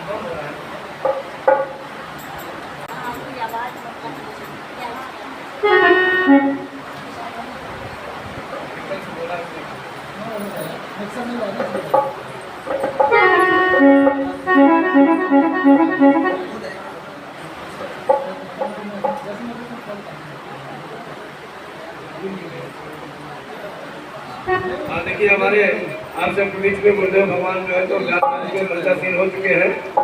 हाँ देखिए हमारे आप सब बीच में गुरुदेव भगवान जो है तो मंत्रासीन हो चुके हैं। तो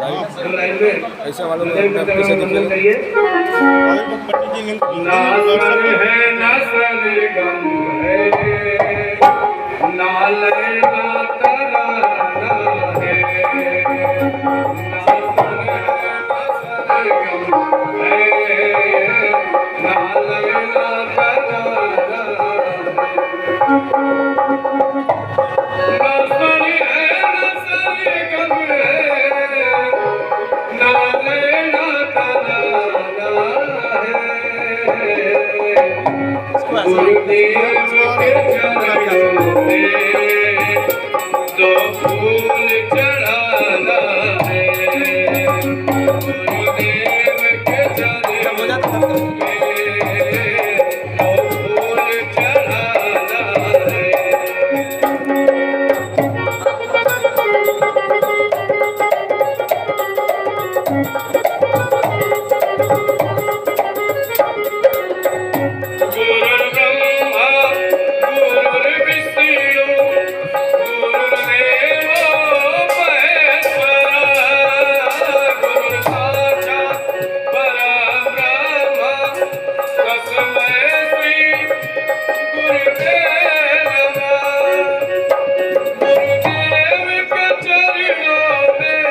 लाइन में ऐसे वालों मंडल करिए। नासन है नसन गम है नालय ना तराना है नासन है नसन गम है नालय ना तराना गुरुदेव के चरणों में दो फूल चढ़ाना है गुरुदेव के चरणों में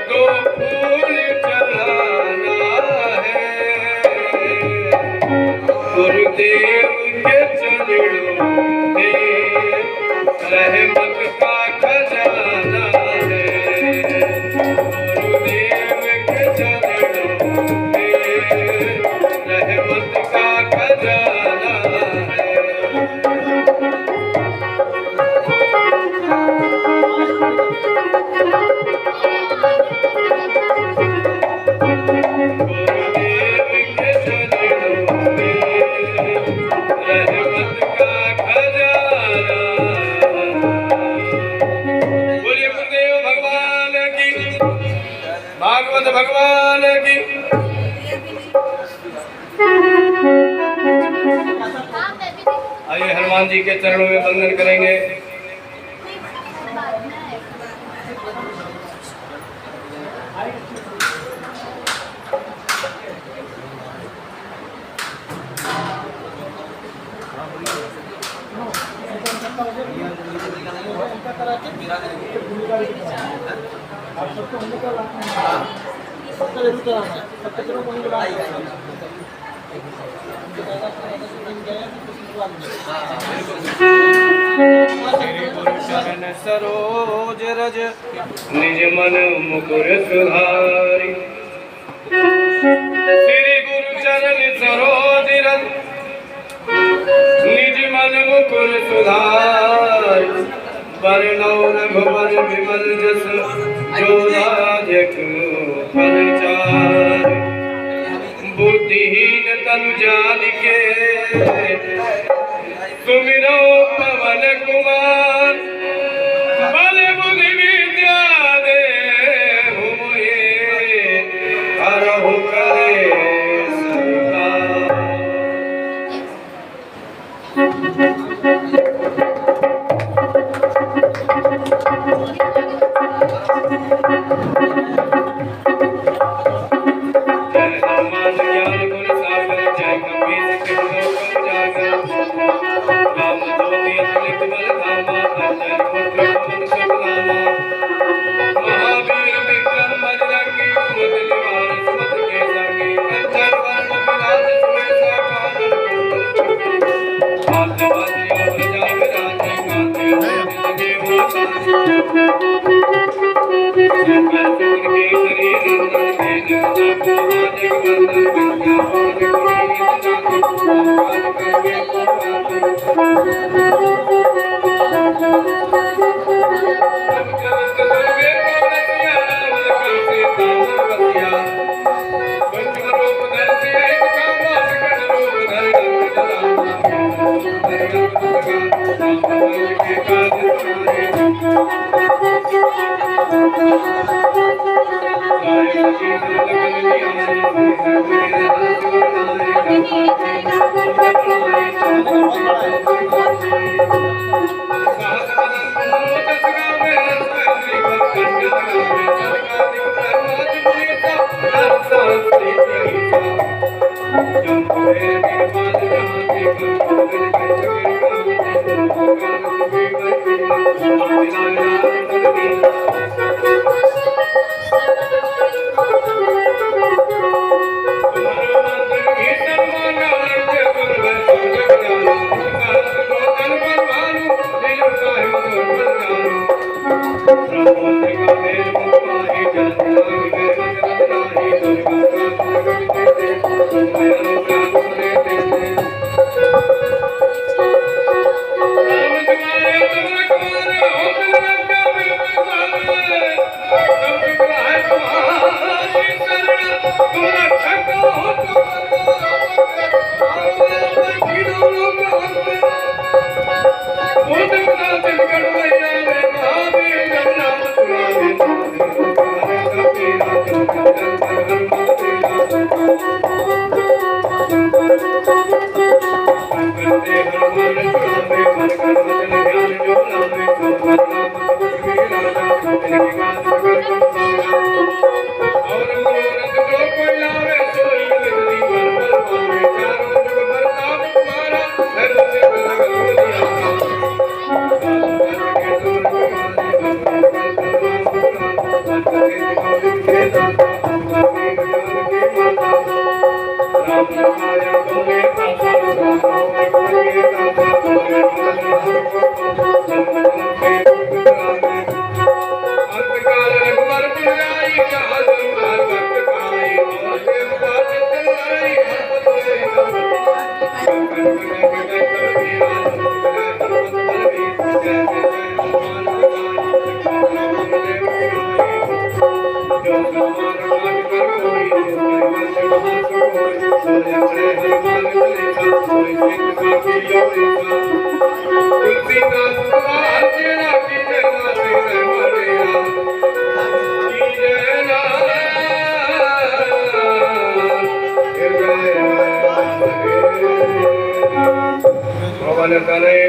दो फूल चढ़ाना है। गुरुदेव के चरणों में रहमत का खजाना है गुरुदेव के चरणों में रहमत का खजाना है। भागवत भगवान की आइए हनुमान जी के चरणों में वंदन करेंगे। आप सबको हम लोग का सबका जरूर कराना है, सबका जरूर वहीं बुलाना है। श्री गुरु चरण सरोज रज निज मन मुकुर सुधारी श्री गुरु चरण सरोज रज निज मन मुकुर सुधारी वरणौ रघुवर विमल जस जो राजकु फल चारि बुद्धिहीन तनु जानिके सुमिरो पवन कुमार बल बुद्धि विद्या देहु मोहि हरहु करे Thank you.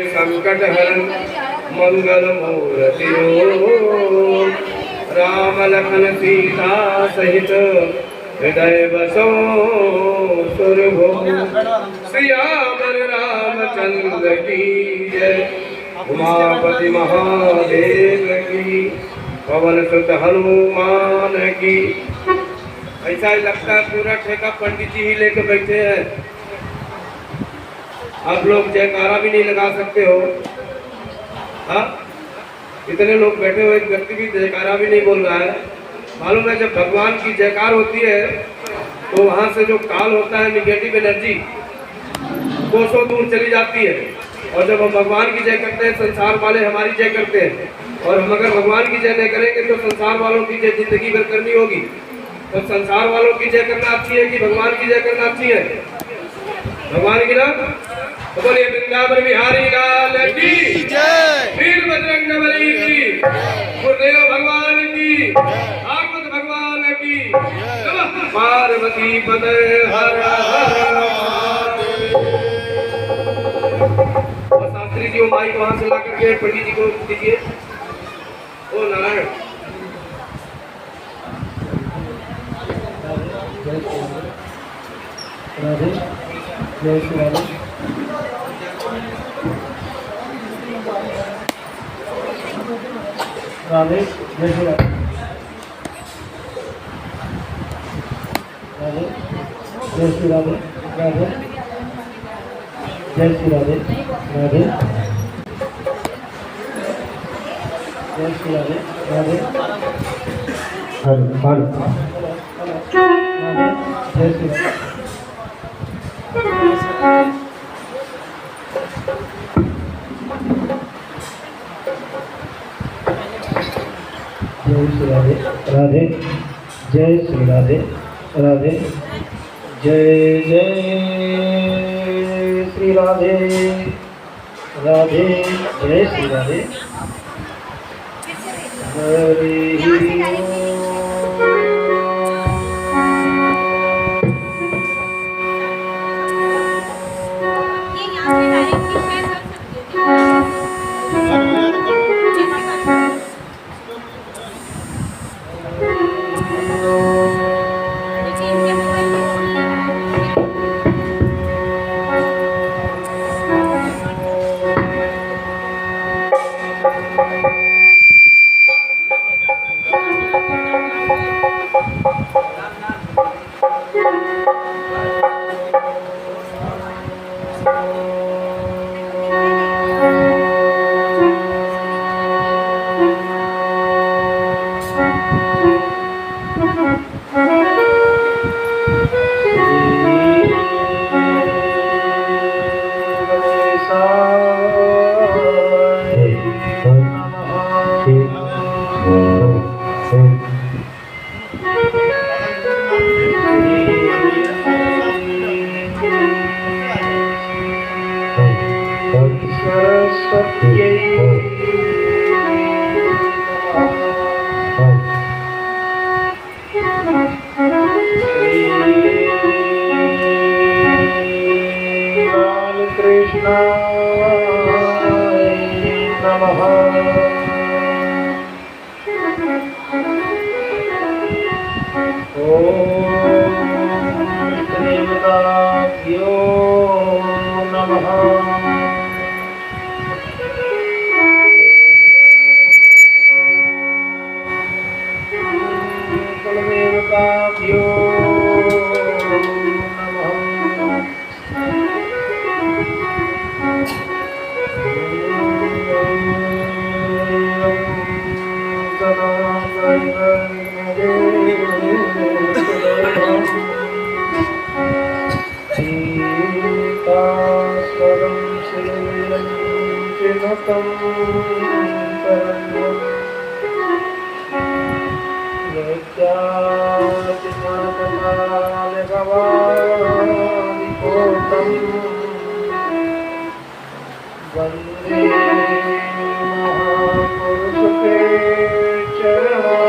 संकट हरण मंगल मूर्ति राम लखन सीता सहित हृदय बसो सुरभुम सियावर रामचंद्र की जय उमापति महादेव की पवन सुत हनुमान की। ऐसा ही लगता है पूरा ठेका पंडित जी ही लेकर बैठे हैं। आप लोग जयकारा भी नहीं लगा सकते हो। हाँ, इतने लोग बैठे हुए, एक व्यक्ति भी जयकारा भी नहीं बोल रहा है। मालूम है जब भगवान की जयकार होती है तो वहाँ से जो काल होता है, निगेटिव एनर्जी कोसों दूर चली जाती है। और जब हम भगवान की जय करते हैं, संसार वाले हमारी जय करते हैं। और हम अगर भगवान की जय नहीं करेंगे तो संसार वालों की जय जिंदगी भर करनी होगी। तो संसार वालों की जय करना अच्छी है कि भगवान की जय करना अच्छी है? भगवान की ना। तो बोलिए वृंदावन बिहारी लाल की जय, वीर बजरंगबली की, गुरुदेव भगवान की, भागवत भगवान की, नमः पार्वती पते हर हर महादेव। और शास्त्री जी वो माइक वहां से ला करके पंडित जी को दीजिए। ओ नारायण। राधे जय श्री राधे। राधे जय श्री राधे। राधे जय श्री राधे। राधे जय श्री राधे। राधे जय श्री राधे। राधे हर जय श्री राधे। जय श्री राधे। राधे जय श्री राधे। राधे जय जय श्री राधे। राधे जय श्री राधे। हरि ओम। वंदे महापुरुष के चरणों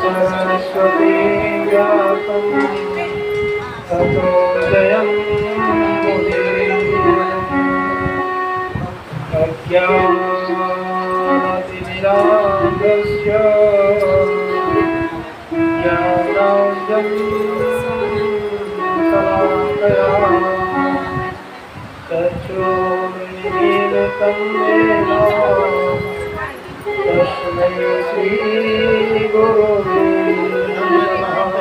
सरस्वती व्यासं ततो जयं अज्ञानातिमिरान्धस्य ज्ञानाञ्जनं शलाकया चक्षुरुन्मीलितं येन तस्मै श्रीगुरुवे नमः।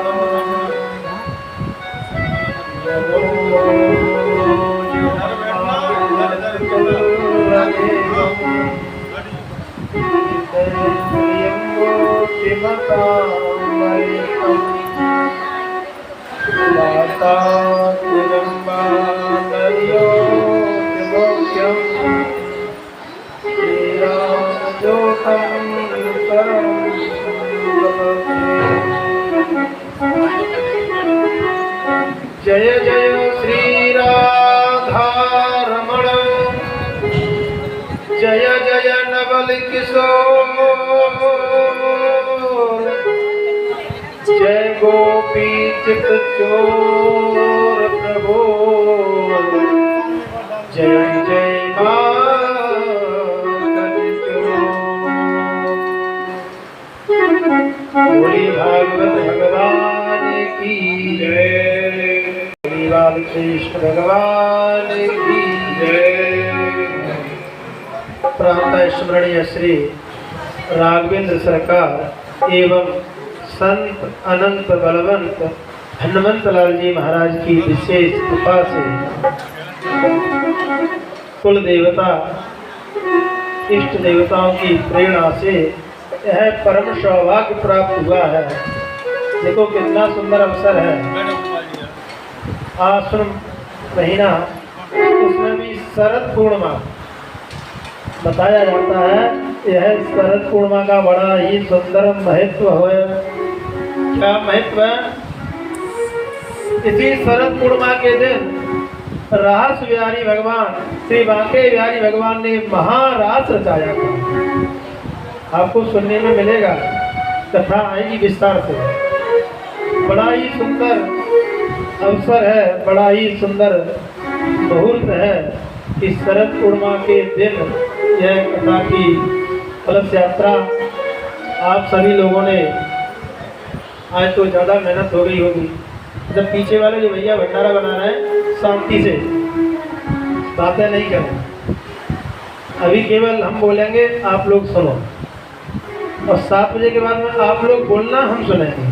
जय जय श्री राधारमण जय जय नवल किशोर जय गोपी चित चोर प्रभो जय जय बोली भागवत भगवान की जय, लाल कृष्ण भगवान की जय। प्रातः स्मरणीय श्री राघवेंद्र सरकार एवं संत अनंत बलवंत हनुमंत लाल जी महाराज की विशेष कृपा से कुल देवता इष्ट देवताओं की प्रेरणा से यह परम सौभाग्य प्राप्त हुआ है। देखो कितना सुंदर अवसर है। आश्रम महीना, उसमें भी शरद पूर्णिमा बताया जाता है। यह शरद पूर्णिमा का बड़ा ही सुंदर महत्व है। क्या महत्व है? इसी शरद पूर्णिमा के दिन रास बिहारी भगवान श्री बांके बिहारी भगवान ने महारास रचाया था। आपको सुनने में मिलेगा, कथा आएगी विस्तार से। बड़ा ही सुंदर अवसर है, बड़ा ही सुंदर मुहूर्त है कि शरद पूर्णिमा के दिन यह कथा की कलश यात्रा आप सभी लोगों ने, आज तो ज़्यादा मेहनत हो गई होगी। जब पीछे वाले जो भैया भंडारा बना रहे हैं, शांति से बातें नहीं करें। अभी केवल हम बोलेंगे, आप लोग सुनो, और 7 बजे के बाद में आप लोग बोलना, हम सुनेंगे।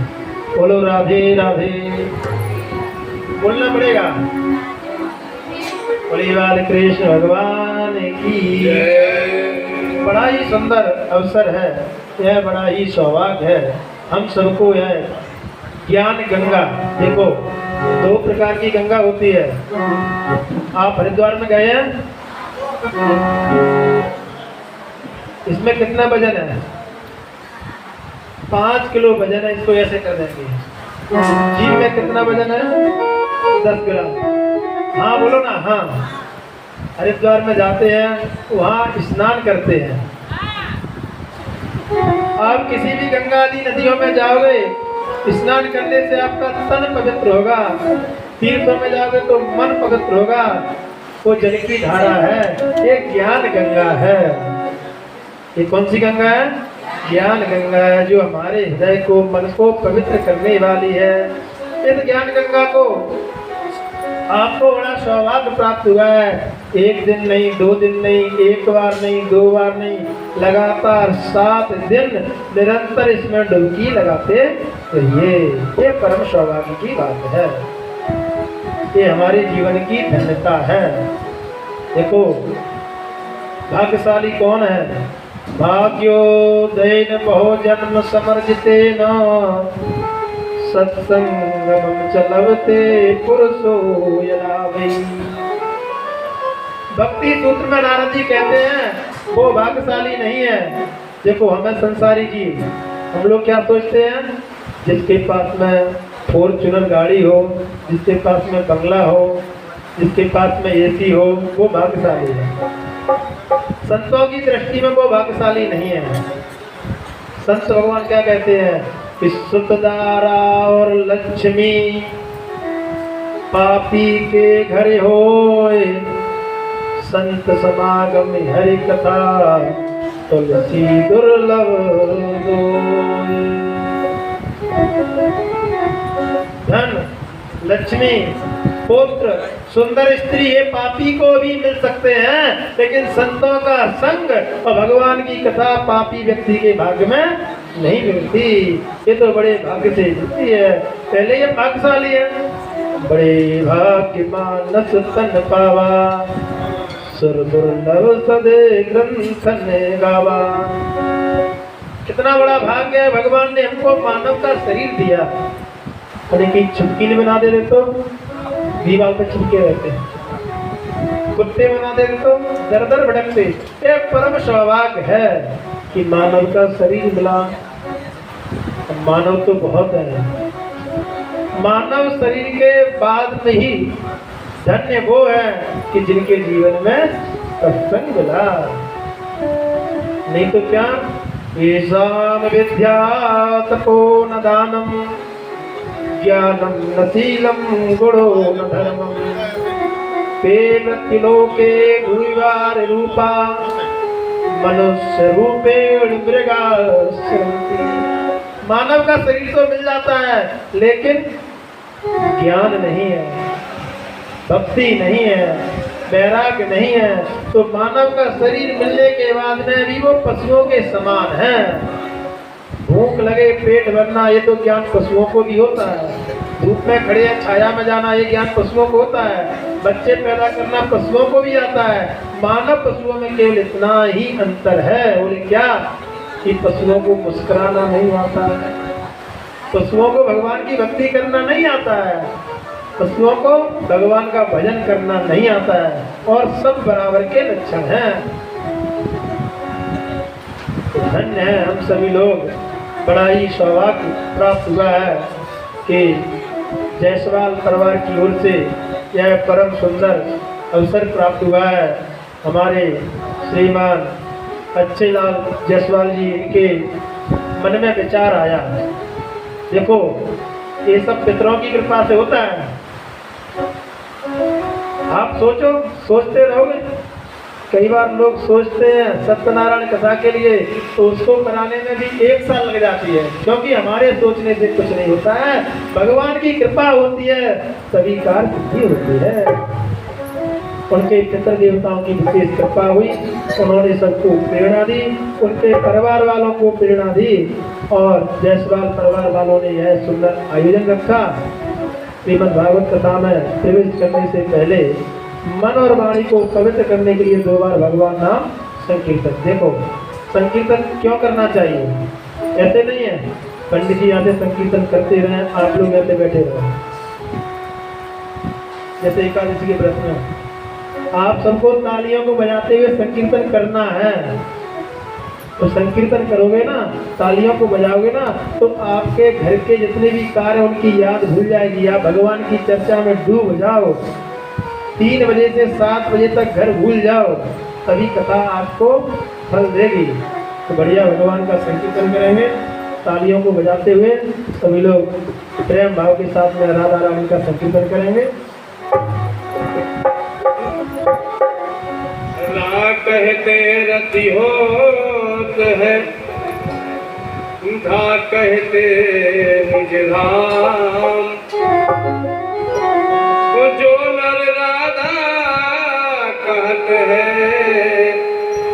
बोलो राधे राधे, बोलना पड़ेगा। बोले बाल कृष्ण भगवान की। बड़ा ही सुंदर अवसर है, यह बड़ा ही सौभाग्य है हम सबको। यह ज्ञान गंगा, देखो 2 प्रकार की गंगा होती है। आप हरिद्वार में गए हैं, इसमें कितना वजन है? 5 किलो वजन है। इसको ऐसे कर देंगे। जीव में कितना वजन है? 10 ग्राम। हाँ बोलो ना। हाँ, हरिद्वार में जाते हैं, वहाँ स्नान करते हैं। आप किसी भी गंगा आदि नदियों में जाओगे, स्नान करने से आपका तन पवित्र होगा। तीर्थों में जाओगे तो मन पवित्र होगा। वो जल की धारा है, ये ज्ञान गंगा है। ये कौन सी गंगा है? ज्ञान गंगा है, जो हमारे हृदय को, मन को पवित्र करने वाली है। इस ज्ञान गंगा को आपको बड़ा सौभाग्य प्राप्त हुआ है। 1 दिन नहीं, 2 दिन नहीं, 1 बार नहीं, 2 बार नहीं, लगातार 7 दिन निरंतर इसमें डुबकी लगाते रहिए। ये परम सौभाग्य की बात है, ये हमारे जीवन की धन्यता है। देखो भाग्यशाली कौन है? भाग्योदयेन बहु जन्म समर्जितेन सत्संगम चलवते पुरुषो यदा वै। भक्ति सूत्र में नारद जी कहते हैं वो भाग्यशाली नहीं है। देखो हमें संसारी जीव, हम लोग क्या सोचते हैं? जिसके पास में फॉर्च्यूनर गाड़ी हो, जिसके पास में बंगला हो, जिसके पास में एसी हो, वो भाग्यशाली है। संतों की दृष्टि में वो भाग्यशाली नहीं है। संत भगवान क्या कहते हैं? सुतदारा और लक्ष्मी पापी के घर होए, संत समागम हरि कथा तुलसी दुर्लभ दोए। धन, लक्ष्मी, पुत्र, सुंदर स्त्री, ये पापी को भी मिल सकते हैं, लेकिन संतों का संग और भगवान की कथा पापी व्यक्ति के भाग्य में नहीं मिलती। ये तो बड़े भाग्य से मिलती है। पहले ये भाग्यशाली है। बड़े भाग्य मानस तन पावा, सुर दुर्लभ सदे ग्रंथन गावा। कितना बड़ा भाग्य है, भगवान ने हमको मानव का शरीर दिया। अरे की चुपकी नहीं बना दे तो दीवार पे चिपके रहते हैं, कुत्ते बना दे तो दर दर भटकते। ये परम सौभाग्य है कि मानव का शरीर मिला। मानव तो बहुत है, मानव शरीर के बाद में ही धन्य वो है कि जिनके जीवन में सत्संग मिला। नहीं तो क्या? येषां विद्या तपो न दानम, ज्ञानम न शीलम गुणो न धर्मम, ते मृत्युलोके गुरुवार रूपा, मनुष्य रूपेण मृगा सन्ति। मानव का शरीर तो मिल जाता है, लेकिन ज्ञान नहीं है, भक्ति नहीं है, वैराग्य नहीं है, तो मानव का शरीर मिलने के बाद में भी वो पशुओं के समान है। भूख लगे पेट भरना, ये तो ज्ञान पशुओं को भी होता है। धूप में खड़े छाया में जाना, ये ज्ञान पशुओं को होता है। बच्चे पैदा करना पशुओं को भी आता है। मानव पशुओं में केवल इतना ही अंतर है। बोले क्या? कि पशुओं को मुस्कुराना नहीं आता है, पशुओं को भगवान की भक्ति करना नहीं आता है। पशुओं को भगवान का भजन करना नहीं आता है और सब बराबर के लक्षण हैं। धन्य है हम सभी लोग, बड़ा ही सौभाग्य प्राप्त हुआ है कि जायसवाल परिवार की ओर से यह परम सुंदर अवसर प्राप्त हुआ है। हमारे श्रीमान अच्छे लाल जायसवाल जी के मन में विचार आया, देखो ये सब पितरों की कृपा से होता है। आप सोचते रहोगे, कई बार लोग सोचते हैं सत्यनारायण कथा के लिए तो उसको कराने में भी 1 साल लग जाती है, क्योंकि हमारे सोचने से कुछ नहीं होता है। भगवान की कृपा होती है तभी कार्य सिद्धि होती है। उनके पितर देवताओं की विशेष कृपा हुई, उन्होंने सबको प्रेरणा दी, उनके परिवार वालों को प्रेरणा दी और जायसवाल परिवार वालों ने यह सुंदर आयोजन रखा। श्रीमद् भागवत कथा में प्रवेश करने से पहले मन और वाणी को पवित्र करने के लिए 2 बार भगवान नाम संकीर्तन। देखो संकीर्तन क्यों करना चाहिए, ऐसे नहीं है पंडित जी यहाँ से संकीर्तन करते रहे, आप लोग ऐसे बैठे रहे। जैसे एकादशी के व्रत में आप सबको तालियों को बजाते हुए संकीर्तन करना है, तो संकीर्तन करोगे ना, तालियों को बजाओगे ना, तो आपके घर के जितने भी कार्य उनकी याद भूल जाएगी। आप भगवान की चर्चा में डूब जाओ, 3 बजे से 7 बजे तक घर भूल जाओ, तभी कथा आपको फल देगी। तो बढ़िया भगवान का संकीर्तन करेंगे तालियों को बजाते हुए। सभी लोग प्रेम भाव के साथ में राधा रानी का संकीर्तन करेंगे। कहते रति होत है, धा कहते निज धाम, जो नर राधा कहत है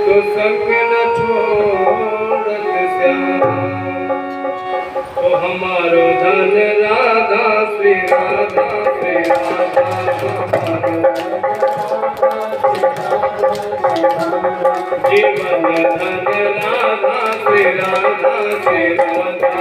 तो संग न छोड़त श्याम। तो हमारो धन राधा श्री राधा श्री राधा, जीवन धन राधा श्री राधा श्री राधा,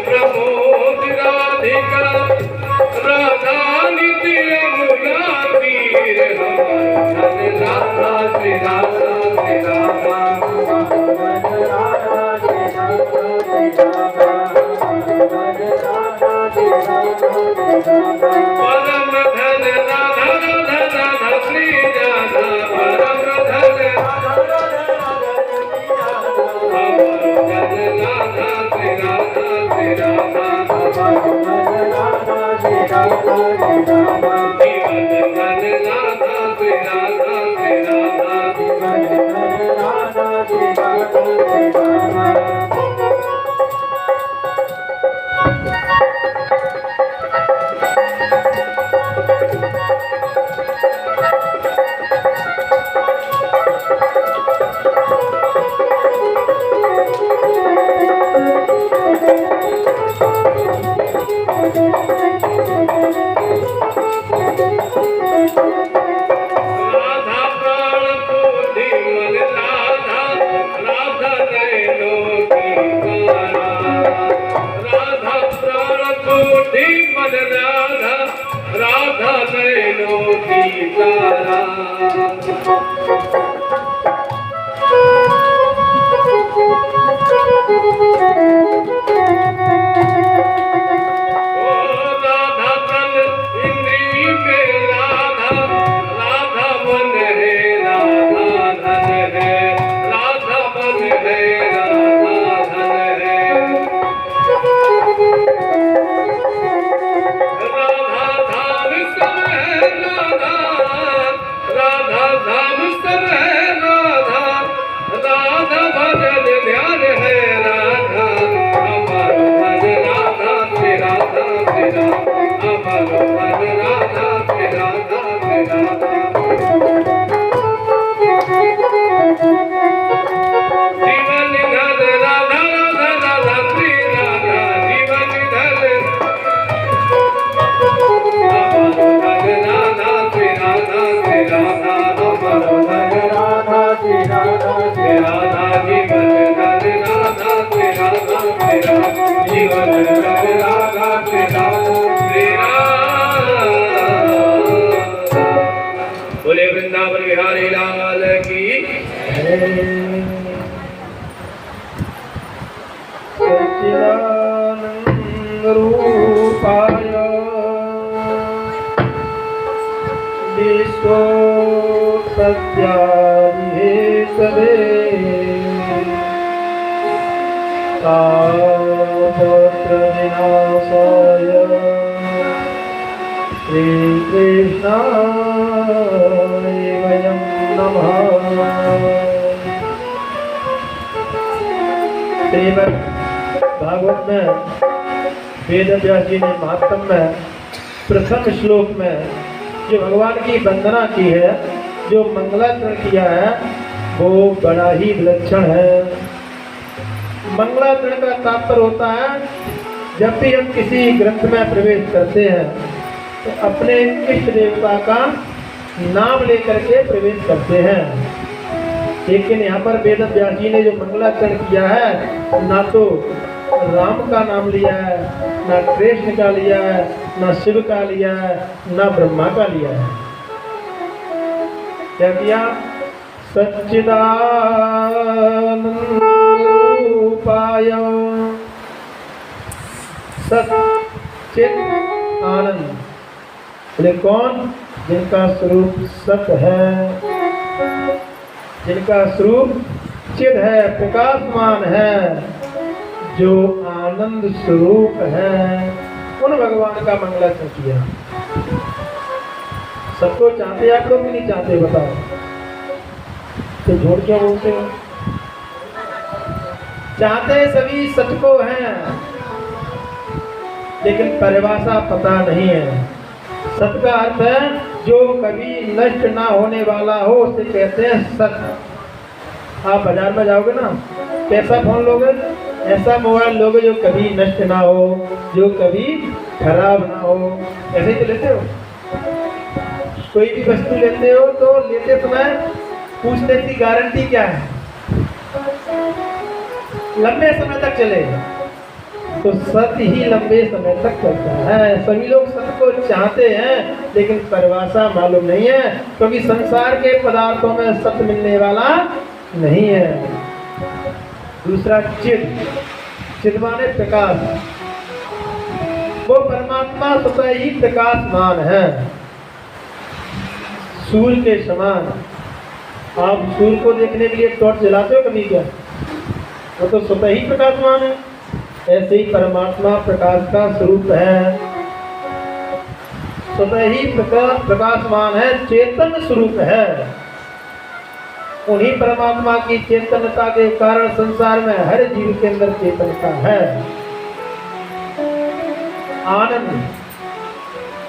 प्रमोद राधिका राधा नित्य यमुना तीर, राधा श्री राधा श्री राधा, परम धन राधा राधा राधा श्री राधा, परम धन राधा श्री राधा श्री राधा, जीवन धन राधा श्री राधा श्री राधा। राधा नैनों की तारा। बोले वृंदावन बिहारी लाल की। सच्चिदानंद रूपाय विश्वोत्पत्त्यादिहेतवे तापत्रविनाशाय श्रीकृष्णाय वयं नमः। श्रीमद् भागवत में वेद व्यास जी ने महात्म में प्रथम श्लोक में जो भगवान की वंदना की है, जो मंगलाचरण किया है, वो बड़ा ही विलक्षण है। मंगलाचरण का तात्पर्य होता है, जब भी हम किसी ग्रंथ में प्रवेश करते हैं तो अपने इष्ट देवता का नाम लेकर के प्रवेश करते हैं। लेकिन यहाँ पर वेद व्यास जी ने जो मंगलाचरण किया है, ना तो राम का नाम लिया है, ना कृष्ण का लिया है, ना शिव का लिया है, ना ब्रह्मा का लिया है। क्या किया? सच्चिदानंदरूपाय सच्चित आनंद। बोले कौन? जिनका स्वरूप सत है, जिनका स्वरूप चिद है, प्रकाशमान है, जो आनंद स्वरूप है, उन भगवान का मंगलाचरण किया। सबको चाहते आप लोग भी नहीं चाहते? बताओ तो झूठ क्यों बोलते हो? चाहते सभी सच को हैं, लेकिन परिभाषा पता नहीं है। सत का अर्थ है जो कभी नष्ट ना होने वाला हो, उसे कहते हैं सत। आप बाजार में जाओगे ना, कैसा फोन लोगे? ऐसा मोबाइल लोगे जो कभी नष्ट ना हो, जो कभी खराब ना हो। ऐसे ही तो लेते हो। कोई भी वस्तु लेते हो तो लेते समय पूछते इसकी गारंटी क्या है, लंबे समय तक चलेगा। तो सत्य ही लंबे समय तक चलता है। सभी लोग सत्य को चाहते हैं, लेकिन परिभाषा मालूम नहीं है, क्योंकि संसार के पदार्थों में सत्य मिलने वाला नहीं है। दूसरा चिद, चिद माने प्रकाश। वो परमात्मा स्वतः ही प्रकाशमान है, सूर्य के समान। आप सूर्य को देखने के लिए टॉर्च जलाते हो कभी? क्या वो तो स्वतः ही प्रकाशमान है। ऐसे ही परमात्मा प्रकाश का स्वरूप है, स्वतः ही प्रकाशमान है, चेतन स्वरूप है। उन्हीं परमात्मा की चेतनता के कारण संसार में हर जीव के अंदर चेतनता है। आनंद,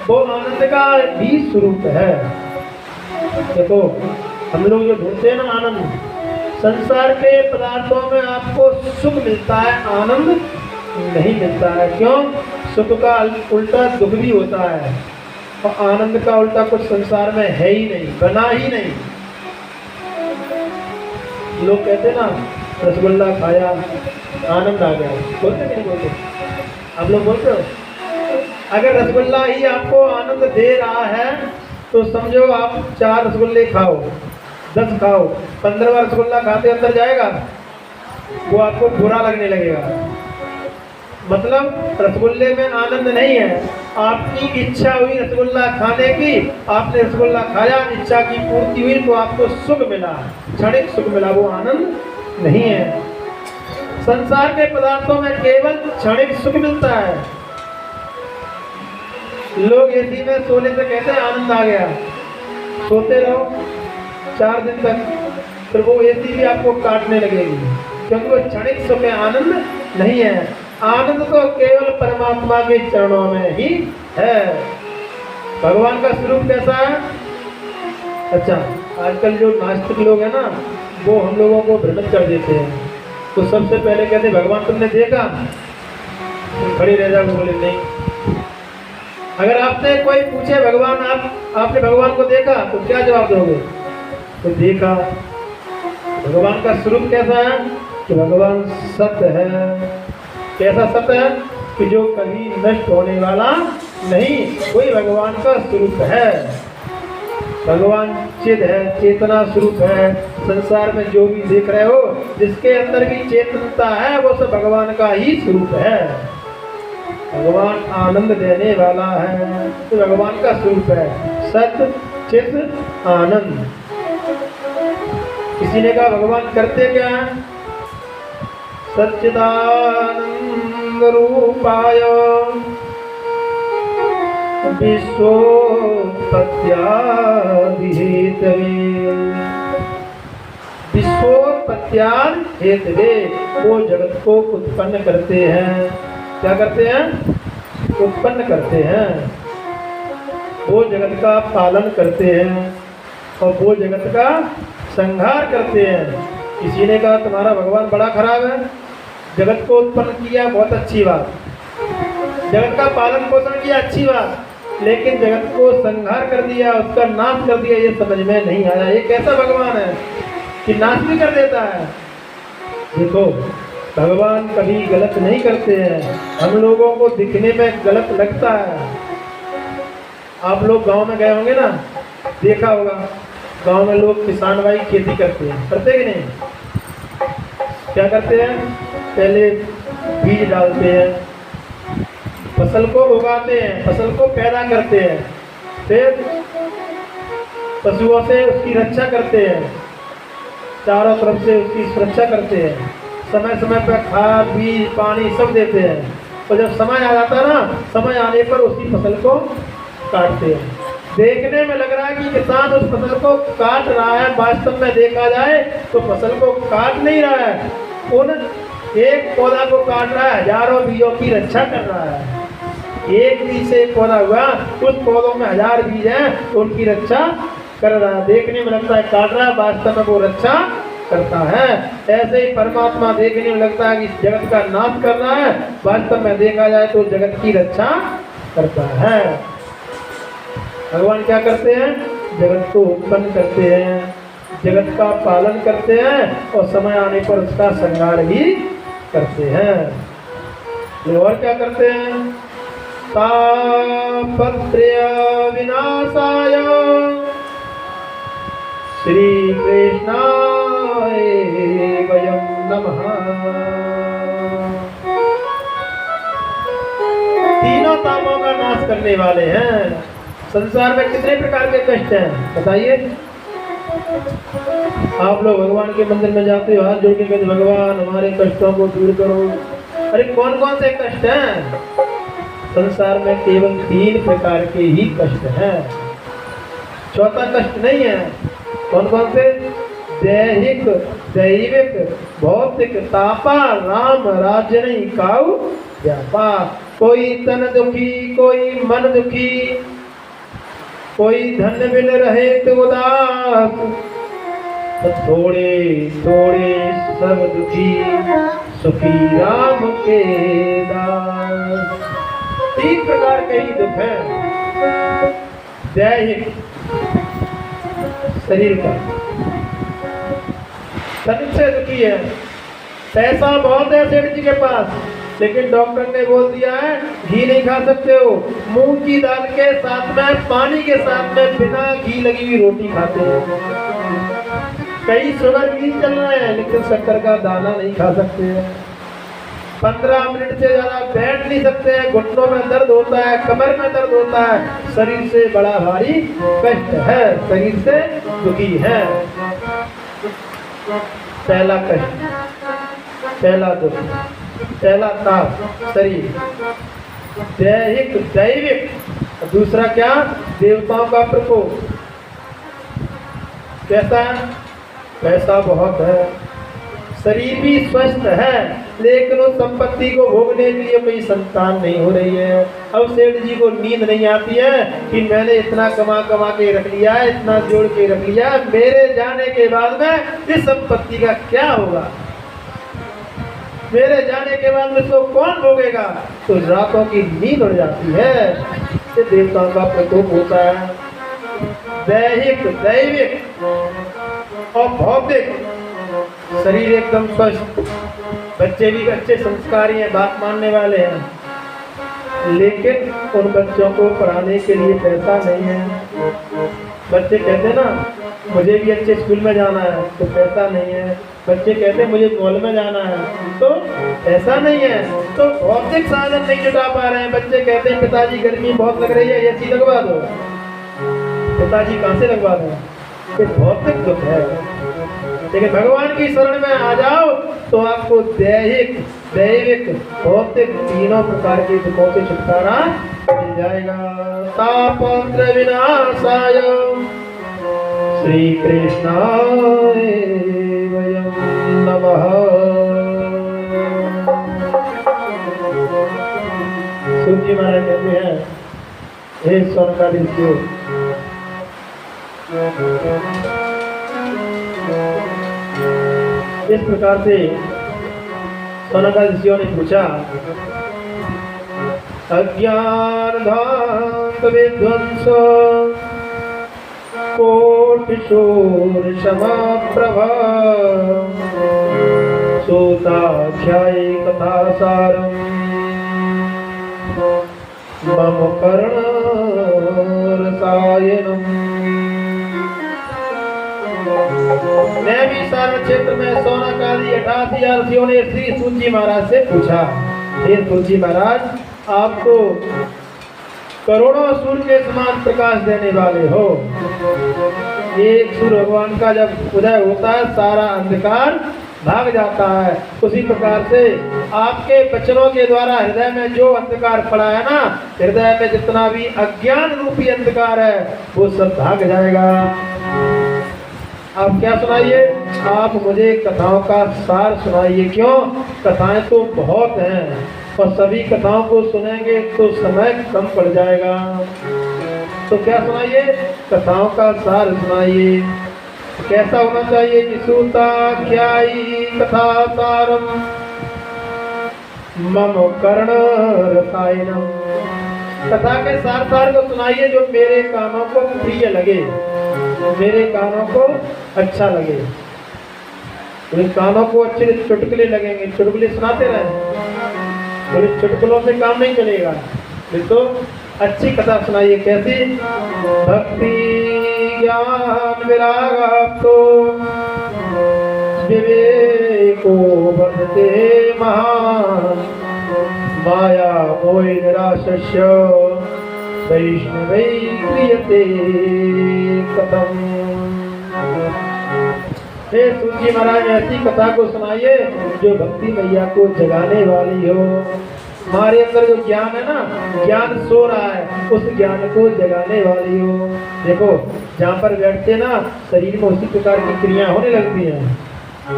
वो आनंद का भी स्वरूप है। देखो हम लोग जो ढूंढते हैं ना आनंद, संसार के पदार्थों में आपको सुख मिलता है, आनंद नहीं मिलता है। क्यों? सुख का उल्टा दुख भी होता है, और आनंद का उल्टा कुछ संसार में है ही नहीं, बना ही नहीं। लोग कहते ना रसगुल्ला खाया आनंद आ गया, बोलते कि नहीं बोलते? आप लोग बोलते हो? अगर रसगुल्ला ही आपको आनंद दे रहा है तो समझो आप 4 रसगुल्ले खाओ, 10 खाओ, 15वां रसगुल्ला खाते अंदर जाएगा, वो आपको बुरा लगने लगेगा। मतलब रसगुल्ले में आनंद नहीं है। आपकी इच्छा हुई रसगुल्ला खाने की, आपने रसगुल्ला खाया, इच्छा की पूर्ति हुई तो आपको सुख मिला, क्षणिक सुख मिला, वो आनंद नहीं है। संसार के पदार्थों में केवल क्षणिक सुख मिलता है। लोग एसी में सोने से कहते हैं आनंद आ गया, सोते रहो 4 दिन तक, फिर वो एसी भी आपको काटने लगेगी, क्योंकि वो क्षणिक सुख है, आनंद नहीं है। आनंद तो केवल परमात्मा के चरणों में ही है। भगवान का स्वरूप कैसा है? अच्छा, आजकल जो नास्तिक लोग हैं ना, वो हम लोगों को भ्रमित कर देते हैं। तो सबसे पहले कहते भगवान तुमने देखा? तुम खड़ी रह जाओ, बोले नहीं। अगर आपसे कोई पूछे भगवान आपने भगवान को देखा, तो क्या जवाब दोगे? तो देखा। भगवान का स्वरूप कैसा है? कि भगवान सत्य है। कैसा सत्य है? कि जो कभी नष्ट होने वाला नहीं, कोई भगवान का स्वरूप है। भगवान चिद है, चेतना स्वरूप है। संसार में जो भी देख रहे हो, जिसके अंदर भी चेतनता है, वो सब भगवान का ही स्वरूप है। भगवान आनंद देने वाला है, तो भगवान का स्वरूप है सत्य चित आनंद। किसी ने कहा भगवान करते क्या है? सच्चिदानंद रूपाय विश्वोत्पत्त्यादि हेतवे, वो जगत को उत्पन्न करते हैं। क्या करते हैं? उत्पन्न करते हैं। वो जगत का पालन करते हैं और वो जगत का संहार करते हैं। किसी ने कहा तुम्हारा भगवान बड़ा खराब है, जगत को उत्पन्न किया, बहुत अच्छी बात, जगत का पालन पोषण किया, अच्छी बात, लेकिन जगत को संहार कर दिया, उसका नाश कर दिया, ये समझ में नहीं आया। ये कैसा भगवान है कि नाश भी कर देता है? देखो, भगवान कभी गलत नहीं करते हैं। हम लोगों को दिखने में गलत लगता है। आप लोग गांव में गए होंगे ना, देखा होगा गांव में लोग किसान भाई खेती करते हैं, करते कि नहीं? क्या करते हैं? पहले बीज डालते हैं, फसल को उगाते हैं, फसल को पैदा करते हैं, फिर पशुओं से उसकी रक्षा करते हैं, चारों तरफ से उसकी सुरक्षा करते हैं, समय समय पर खाद बीज पानी सब देते हैं। तो जब समय आ जाता है ना, समय आने पर उसकी फसल को काटते हैं। देखने में लग रहा है कि किसान उस फसल को काट रहा है, वास्तव में देखा जाए तो फसल को काट नहीं रहा है, उन एक पौधा को काट रहा है, हजारों बीजों की रक्षा कर रहा है। एक बीज से एक पौधा हुआ, उस पौधों में 1000 बीज हैं, उनकी रक्षा कर रहा है। देखने में लगता है काट रहा है, वास्तव में वो रक्षा करता है। ऐसे ही परमात्मा देखने में लगता है कि जगत का नाश कर रहा है, वास्तव में देखा जाए तो जगत की रक्षा करता है। भगवान क्या करते हैं? जगत को उत्पन्न करते हैं, जगत का पालन करते हैं और समय आने पर उसका संहार भी करते हैं। और क्या करते हैं? तापत्रय विनाशाय श्री कृष्णाय वयं नमः। तीनों तापों का नाश करने वाले हैं। संसार में कितने प्रकार के कष्ट हैं बताइए? आप लोग भगवान के मंदिर में जाते हो, हाथ जोड़ के कहते भगवान हमारे कष्टों को दूर करो। अरे कौन कौन से कष्ट हैं? संसार में केवल 3 प्रकार के ही कष्ट हैं, चौथा कष्ट नहीं है। कौन कौन से? दैहिक, दैविक, भौतिक, तापा, राम राज्य नहीं काऊ व्यापा। कोई तन दुखी, कोई मन दुखी, कोई धन बिन रहे तो उदास, थोड़े थोड़े सब दुखी, सुखी राम के दास। 3 प्रकार के ही दुख हैं। दैहिक, शरीर का, धन से दुखी है, पैसा बहुत है सेठ जी के पास, लेकिन डॉक्टर ने बोल दिया है घी नहीं खा सकते हो। मूंग की दाल के साथ में पानी के साथ में बिना घी लगी हुई रोटी खाते हैं। कई शुगर भी चल रहे हैं लेकिन शक्कर का दाना नहीं खा सकते हैं। 15 मिनट से ज्यादा बैठ नहीं सकते हैं, घुटनों में दर्द होता है, कमर में दर्द होता है, शरीर से बड़ा भारी कष्ट है, शरीर से दुखी है। पहला कष्ट, पहला दुख, पहला ताप शरीर दैहिक दैविक, दूसरा क्या देवताओं का प्रकोप। कैसा है? पैसा बहुत है, शरीर भी स्वस्थ है, लेकिन उस संपत्ति को भोगने के लिए कोई संतान नहीं हो रही है। अब सेठ जी को नींद नहीं आती है कि मैंने इतना कमा कमा के रख लिया है, इतना जोड़ के रख लिया, मेरे जाने के बाद में इस संपत्ति का क्या होगा, मेरे जाने के बाद में इसको कौन भोगेगा। तो रातों की नींद उड़ जाती है। ये देवताओं का प्रकोप होता है। दैहिक दैविक और भौतिक, शरीर एकदम स्वस्थ, बच्चे भी अच्छे संस्कारी हैं, बात मानने वाले हैं, लेकिन उन बच्चों को पढ़ाने के लिए पैसा नहीं है। बच्चे कहते हैं ना मुझे भी अच्छे स्कूल में जाना है, तो पैसा नहीं है। बच्चे कहते हैं मुझे मॉल में जाना है, तो पैसा नहीं है। तो भौतिक साधन नहीं जुटा पा रहे हैं। बच्चे कहते हैं पिताजी गर्मी बहुत लग रही है, एसी लगवा दो। पिताजी कहाँ से लगवा दें? ये भौतिक दुख है। लेकिन भगवान की शरण में आ जाओ तो आपको दैहिक दैविक भौतिक तीनों प्रकार के दुखों से छुटकारा मिल जाएगा। तापत्र विनाशाय श्री कृष्णाय वयं नमः। सूत जी महाराज कहते हैं हे स्वर्गाधीश्वर, इस प्रकार से सनकादिक ऋषियों ने पूछा, अज्ञान धांत विध्वंस कोटि शूर क्षमा प्रभा सूताख्यायी कथा सारम मम कर्ण रसायनम। मैं भी सारण क्षेत्र में सौनकादि 88 ऋषियों ने श्री सूत जी महाराज से पूछा, हे सूत जी महाराज, आप तो करोड़ों सूर्य के समान प्रकाश देने वाले हो। एक सूर्य भगवान का जब उदय होता है सारा अंधकार भाग जाता है। उसी प्रकार से आपके वचनों के द्वारा हृदय में जो अंधकार पड़ा है ना, हृदय में जितना भी अज्ञान रूपी अंधकार है वो सब भाग जाएगा। आप क्या सुनाइए? आप मुझे कथाओं का सार सुनाइए। क्यों? कथाएं तो बहुत हैं और सभी कथाओं को सुनेंगे तो समय कम पड़ जाएगा। तो क्या सुनाइए? कथाओं का सार सुनाइए। कैसा होना चाहिए कि सूताख्यायी कथा सारम मम कर्ण रसायनम। कथा के सार सार को सुनाइए जो मेरे कानों को प्रिय लगे, मेरे कानों को अच्छा लगे। तो कानों को अच्छे चुटकुले लगेंगे, चुटकुले सुनाते रहे, तो चुटकुलों से काम नहीं चलेगा। तो अच्छी कथा सुनाइए। कैसी? भक्ति ज्ञान विराग तो विवेको वर्धते महान माया मोह निराशस्य वैष्णवै क्रियते कथम। हे सूत जी महाराज, ऐसी कथा को सुनाइए जो भक्ति मैया को जगाने वाली हो। हमारे अंदर जो ज्ञान है ना, ज्ञान सो रहा है, उस ज्ञान को जगाने वाली हो। देखो जहाँ पर बैठते ना शरीर में उसी प्रकार की क्रिया होने लगती हैं।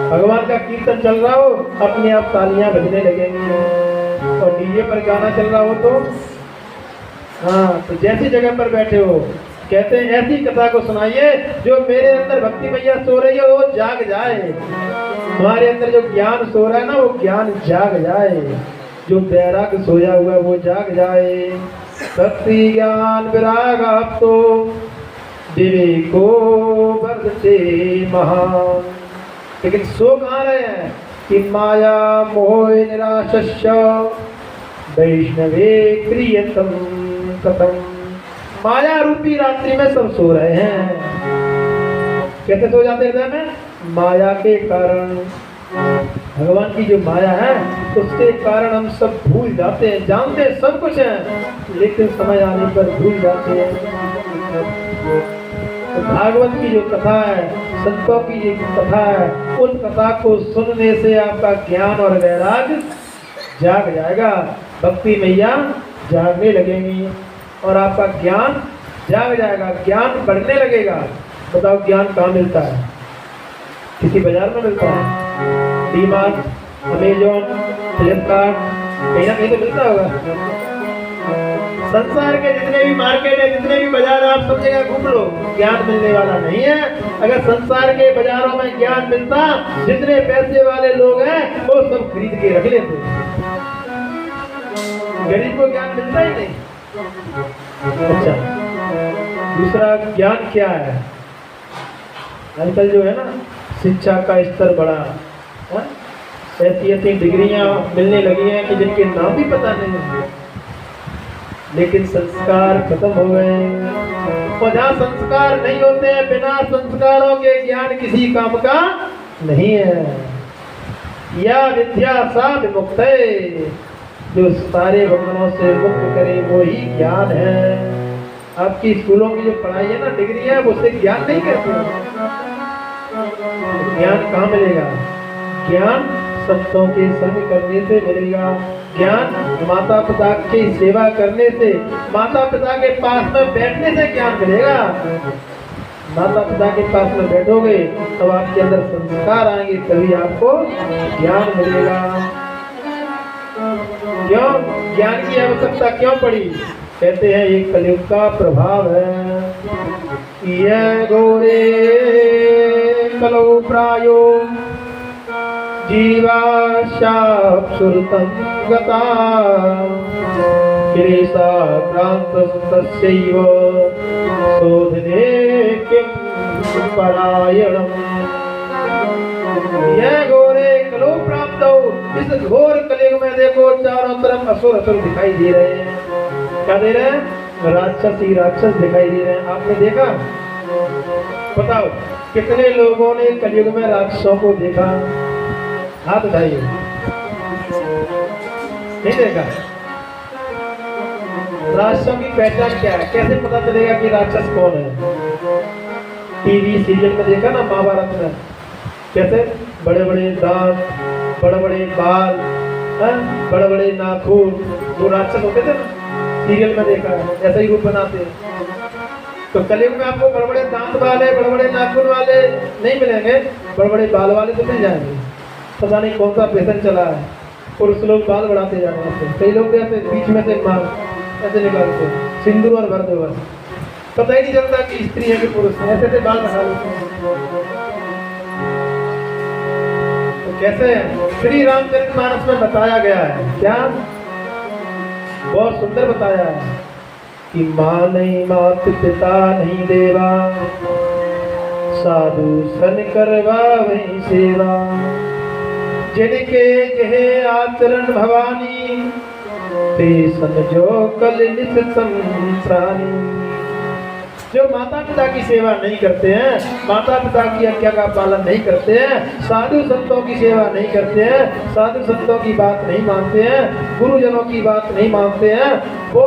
भगवान का कीर्तन चल रहा हो अपने आप तालियां बजने लगेंगी, और डीजे पर गाना चल रहा हो तो हाँ, तो जैसी जगह पर बैठे हो कहते हैं ऐसी कथा को सुनाइए जो मेरे अंदर भक्ति मैया सो रही है वो जाग जाए। हमारे अंदर जो ज्ञान सो रहा है ना वो ज्ञान जाग जाए, जो वैराग सोया हुआ है वो जाग जाए। भक्ति ज्ञान विराग आप तो विवेको वर्धते महान। लेकिन सो कहाँ रहे हैं? कि माया मोह निराशस्य वैष्णवे क्रियतम कथम। माया रूपी रात्रि में सब सो रहे हैं। कैसे सो जाते हृदय में? माया के कारण। भगवान की जो माया है उसके कारण हम सब भूल जाते हैं। जानते हैं सब कुछ है लेकिन समय आने पर भूल जाते हैं। तो भागवत की जो कथा है, संतों की जो कथा है, उन कथा को सुनने से आपका ज्ञान और वैराग्य जाग जाएगा। भक्ति मैया जागने लगेंगी और आपका ज्ञान जाग जाएगा, ज्ञान बढ़ने लगेगा। बताओ ज्ञान कहाँ मिलता है? किसी बाजार में मिलता है? डीमार्ट, अमेजोन, फ्लिपकार्ट, कहीं ना कहीं तो मिलता होगा। संसार के जितने भी मार्केट है, जितने भी बाजार आप सब जगह घूम लो, ज्ञान मिलने वाला नहीं है। अगर संसार के बाजारों में ज्ञान मिलता, जितने पैसे वाले लोग हैं वो सब खरीद के रख लेते, गरीब को ज्ञान मिलता ही नहीं। अच्छा, दूसरा ज्ञान क्या है? आजकल जो है ना शिक्षा का स्तर बढ़ा, ऐसी ऐसी डिग्रियां मिलने लगी हैं कि जिनके नाम भी पता नहीं है, लेकिन संस्कार खत्म हो गए। और जहाँ संस्कार नहीं होते हैं, बिना संस्कारों के ज्ञान किसी काम का नहीं है। या विद्या सा विमुक्त है, जो सारे बंधनों से मुक्त करे वो ही ज्ञान है। आपकी स्कूलों की जो पढ़ाई है ना, डिग्री है, वो उससे ज्ञान नहीं कहते। ज्ञान कहाँ मिलेगा? ज्ञान संतों के संग करने से मिलेगा। ज्ञान माता पिता की सेवा करने से, माता पिता के पास में बैठने से ज्ञान मिलेगा। माता पिता के पास में बैठोगे तब आपके अंदर संस्कार आएंगे, तभी आपको ज्ञान मिलेगा। क्यों ज्ञान की आवश्यकता क्यों पड़ी? कहते हैं ये कलयुग का प्रभाव है। यह घोरे कलौ प्रायो जीवा शाप्सुरतं गता क्लेशा क्रांतस्तस्यैव शोधने किं परायणम्। यह घोरे कलो प्राप्त हो। इस घोर कलयुग में देखो चारों तरफ असुर असुर दिखाई दे रहे हैं। क्या दे रहे हैं? राक्षस ही राक्षस दिखाई दे रहे हैं। आपने देखा? बताओ कितने लोगों ने कलयुग में राक्षसों को देखा? हाथ उठाइए। नहीं देखा? राक्षसों की पहचान क्या है? कैसे पता चलेगा कि राक्षस कौन है? टीवी सीरियल में देखा ना, महाभारत में कैसे बड़े बड़े दांत, बड़े बड़े बाल, बड़े बड़े नाखून, वो राक्षस होते थे ना, सीरियल में देखा है। ऐसा ही रूप बनाते हैं। तो कलयुग में आपको बड़े बड़े दांत वाले, बड़े बड़े नाखून वाले नहीं मिलेंगे, बड़े बड़े बाल वाले तो मिल जाएंगे। पता नहीं कौन सा फैशन चला है, पुरुष लोग बाल बढ़ाते जा रहे हैं। कई लोग ऐसे बीच में से मार ऐसे निकालते, सिंदूर और भर दो, बस पता ही नहीं चलता कि स्त्री है कि पुरुष है, ऐसे बाल बढ़ा लेते हैं। तो कैसे श्री रामचरितमानस में बताया गया है, क्या बहुत सुंदर बताया है कि माँ नहीं मात पिता नहीं देवा, साधु सन करवा वही सेवा, जिनके जहे आचरण भवानी, ते समझो कल निस प्राणी। जो माता पिता की सेवा नहीं करते हैं, माता पिता की आज्ञा का पालन नहीं करते हैं, साधु संतों की सेवा नहीं करते हैं, साधु संतों की बात नहीं मानते हैं, गुरुजनों की बात नहीं मानते हैं, वो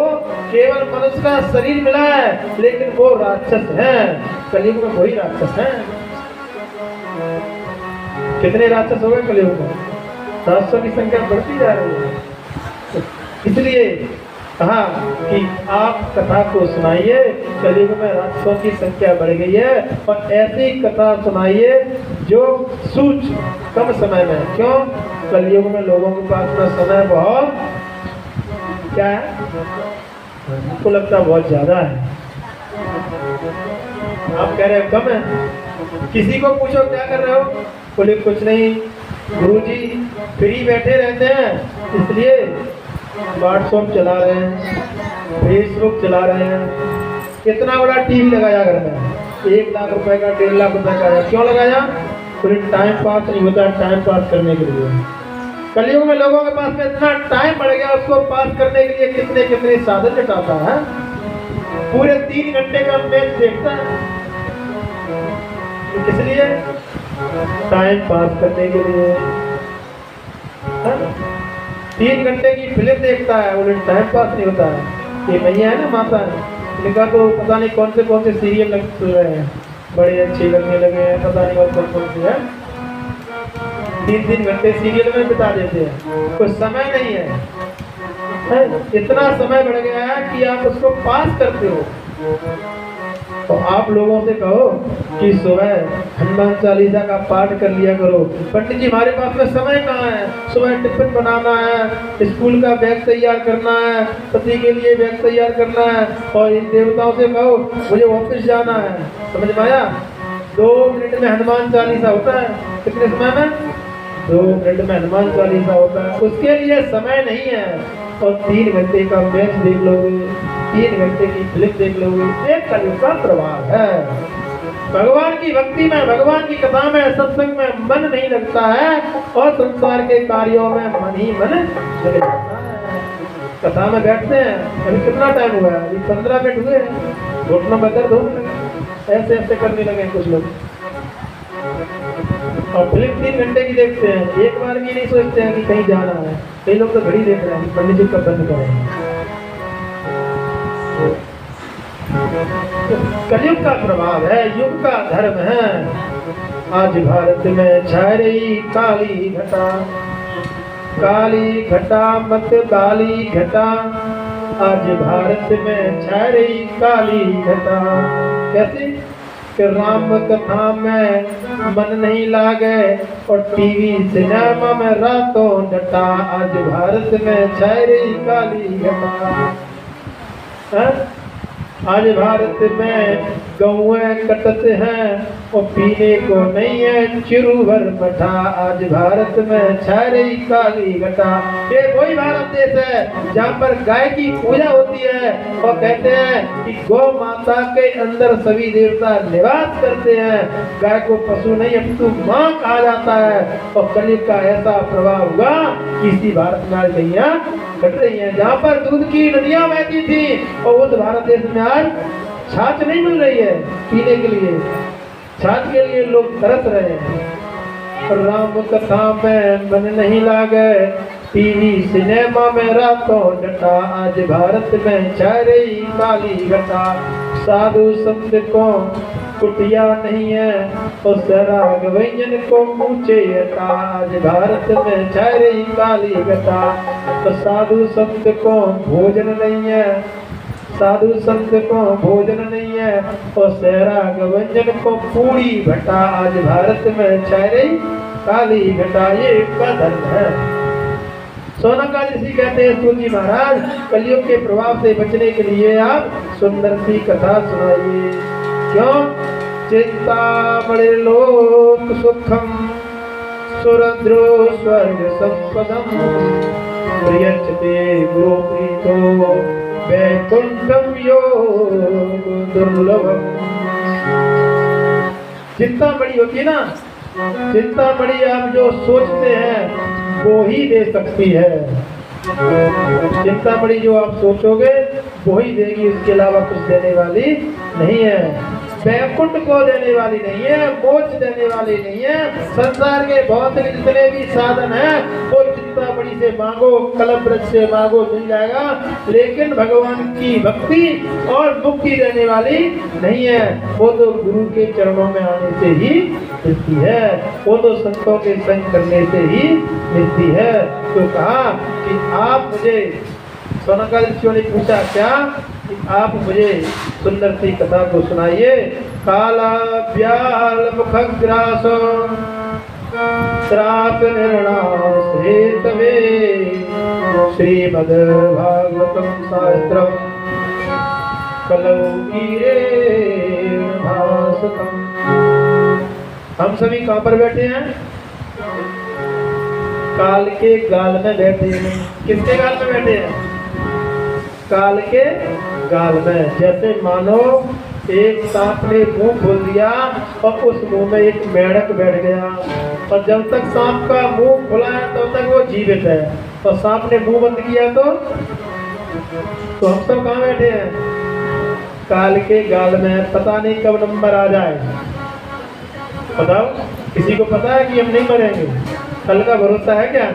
केवल मनुष्य का शरीर मिला है लेकिन वो राक्षस हैं। कलयुग में वही राक्षस हैं। कितने राक्षस हो गए कलयुग में? राक्षसों की संख्या बढ़ती जा रही है। इसलिए कहा कि आप कथा को सुनाइए, कलयुग में राक्षसों की संख्या बढ़ गई है, और ऐसी कथा सुनाइए जो सूच कम समय में। क्यों? कलयुग में लोगों के पास में समय बहुत क्या है, उनको लगता बहुत ज्यादा है। आप कह रहे हो कम है। किसी को पूछो क्या कर रहे हो, बोले कुछ नहीं गुरुजी फ्री बैठे रहते हैं, इसलिए व्हाट्सएप चला रहे हैं, फेसबुक चला रहे हैं। कितना बड़ा टीवी लगाया घर में, 1 लाख रुपए का, 1.5 लाख रुपए का। क्यों लगाया? पूरे टाइम पास नहीं होता, टाइम पास करने के लिए। कलयुग में लोगों के पास में इतना टाइम बढ़ गया, उसको पास करने के लिए कितने कितने साधन जुटाता है। पूरे 3 घंटे का मैच देखता है, तो किस लिए? टाइम पास करने के लिए। 3 घंटे की फिल्म देखता है, वो टाइम पास नहीं होता है। ये भैया है ना माता, इनका तो पता नहीं कौन से सीरियल लग रहे हैं, बड़े अच्छे लगने लगे हैं, पता नहीं और कौन से हैं। 3-3 घंटे सीरियल में बिता देते हैं, कोई समय नहीं है। इतना समय बढ़ गया है कि आप उसको पास करते हो। तो आप लोगों से कहो कि सुबह हनुमान चालीसा का पाठ कर लिया करो। पंडित जी हमारे पास में समय कहाँ है, सुबह टिफिन बनाना है, स्कूल का बैग तैयार करना है, पति के लिए बैग तैयार करना है, और इन देवताओं से कहो मुझे ऑफिस जाना है। समझ में आया? 2 मिनट में हनुमान चालीसा होता है। कितने समय में? 2 मिनट में हनुमान चालीसा होता है। उसके लिए समय नहीं है। और 3 घंटे का मैच देख लोगे, 3 घंटे की फिल्म देख लोगे, एक कलयुग का प्रभाव है। भगवान की भक्ति में, भगवान की कथा में, सत्संग में मन नहीं लगता है, और संसार के कार्यों में मन ही मन लग जाता है। कथा में बैठते हैं, अभी कितना टाइम हुआ है? अभी 15 मिनट हुए हैं, घुटनों में दर्द होने लगे, ऐसे ऐसे करने लगे कुछ लोग। और फिल्म 3 घंटे की देखते हैं, एक बार भी नहीं सोचते हैं कि कहीं जाना है। कई लोग तो घड़ी देख रहे हैं, पंडित जी कब बंद करेंगे। कलयुग का प्रभाव है, युग का धर्म है। आज भारत में छा रही काली घटा, काली घटा मत काली घटा। आज भारत में छा रही काली घटा। कैसे? कि राम कथा में मन नहीं लागे, और टीवी सिनेमा में रातों डटा। आज भारत में छा रही काली घटा। आज भारत में गौएं कटत हैं, और पीने को नहीं है चिरुभर मठा। आज भारत में छा रही काली घटा। ये वही भारत देश है जहाँ पर गाय की पूजा होती है, और कहते हैं कि गौ माता के अंदर सभी देवता निवास करते हैं। गाय को पशु नहीं अपितु माँ कहा जाता है। और कलयुग का ऐसा प्रभाव हुआ कि इसी भारत में आज गैया कट रही है। जहाँ पर दूध की नदियां बहती थी, और उस भारत देश में आज छाछ नहीं मिल रही है पीने के लिए। छाछ के लिए लोग तरस रहे हैं। राम कथा में मन नहीं लागे, टीवी सिनेमा में रातों डटा। आज भारत में छा रही काली घटा। साधु संत को कुटिया नहीं है, और सराग व्यंजन को पूछे हटा। आज भारत में छा रही काली घटा। तो साधु संत को भोजन नहीं है, साधु संत को भोजन नहीं है, और सराग व्यंजन को पूरी भटा। आज भारत में छा रही काली घटा। ये का धर्म है। सोनका ऋषि कहते हैं तुलसी महाराज, कलयुग के प्रभाव से बचने के लिए आप सुंदर सी कथा सुनाइए। क्यों? चिंता बड़े लोक सुखम, सुरद्रो स्वर्ग संपदम। प्रियच्यते गुरु प्रीतो, वैकुंठम योग दुर्लभम। चिंता बड़ी होती है ना, चिंता बड़ी आप जो सोचते हैं वो ही दे सकती है। चिंता बड़ी जो आप सोचोगे वो ही देगी, उसके अलावा कुछ देने वाली नहीं है। वैकुंठ को देने वाली नहीं है, मोक्ष देने वाली नहीं है। संसार के भौतिक जितने भी साधन हैं वो चिंता बड़ी से मांगो, कलम वृक्ष से मांगो, मिल जाएगा। लेकिन भगवान की भक्ति और मुक्ति देने वाली नहीं है। वो तो गुरु के चरणों में आने से ही मिलती है, वो तो संतों के संग करने से ही मिलती है। तो कहा कि आप मुझे, सोनका ऋषियों ने पूछा क्या, कि आप मुझे सुंदर सी कथा को सुनाइए। काला व्याल मुखग्रासो त्रास निर्णास हेतवे, श्रीमद् भागवतम शास्त्रम कलौ गिरे भासतम। हम सभी कहाँ पर बैठे हैं? काल के गाल में बैठे हैं। किसके गाल में बैठे हैं? काल के गाल में। जैसे मानो एक सांप ने मुंह खोल दिया और उस मुंह में एक मेंढक बैठ गया, और जब तक सांप का मुंह खुला है तब तक वो जीवित है, और सांप ने मुंह बंद किया तो हम सब कहाँ बैठे हैं? काल के गाल में, पता नहीं कब नंबर आ जाए। बताओ, किसी को पता है कि हम नहीं मरेंगे? कल का भरोसा है क्या?